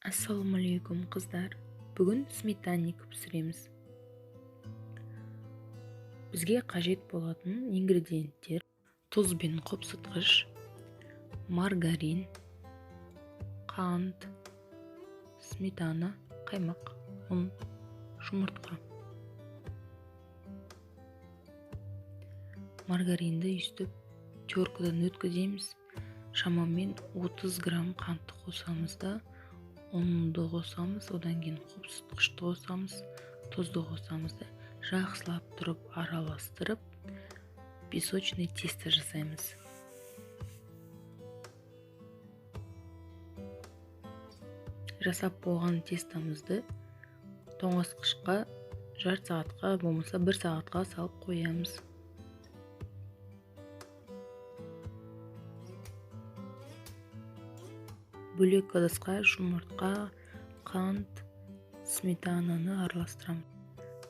Ассалаумалейкум қыздар. Бүгін сметанник пісіреміз. Бізге қажет болатын ингредиенттер: тұз бен қопсытқыш, маргарин, қант, сметана, қаймақ, ұн, жұмыртқа. Маргаринді үстіп теркадан өткіземіз. Шамамен 30 грамм қантты қосамыз да, ұнды қосамыз, одан кейін қопсытқышты қосамыз, тұзды қосамыз да, жақсылап тұрып араластырып, песочный тесто жасаймыз. Жасап болған тестамызды тоңазытқышқа жарты сағатқа, болмаса 1 сағатқа салып қоямыз. Бөлек ыдысқа жұмыртқа, қант, сметананы араластырамыз.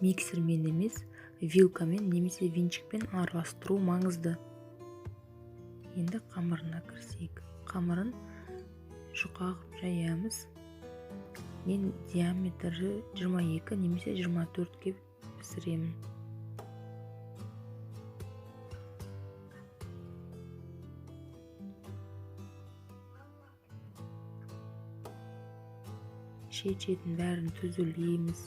Миксермен емес, вилкамен немесе венчикпен араластыру маңызды. Енді қамырына кірісейік. Қамырын жұқа қылып жаямыз. Мен диаметрі 22 немесе 24-ке пісіремін. Шет-шетін бәрін түзулейміз.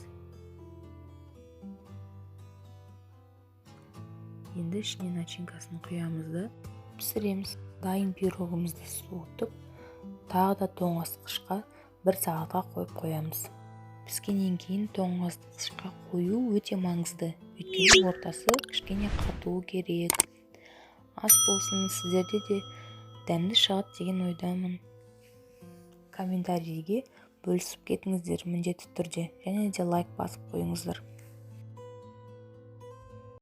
Енді ішіне начинкасын құямыз да пісіреміз. Дайын пирогымызды суытып, тағы да тоңазытқышқа 1 сағатқа қойып қоямыз. Піскеннен кейін тоңазытқышқа қою өте маңызды. Өйткені ортасы кішкене қатуы керек. Ас болсын, сіздерде де дәмді шығады деген ойдамын. Комментарийге бөлісіп кетіңіздер міндетті түрде, және де лайк басып қойыңыздар.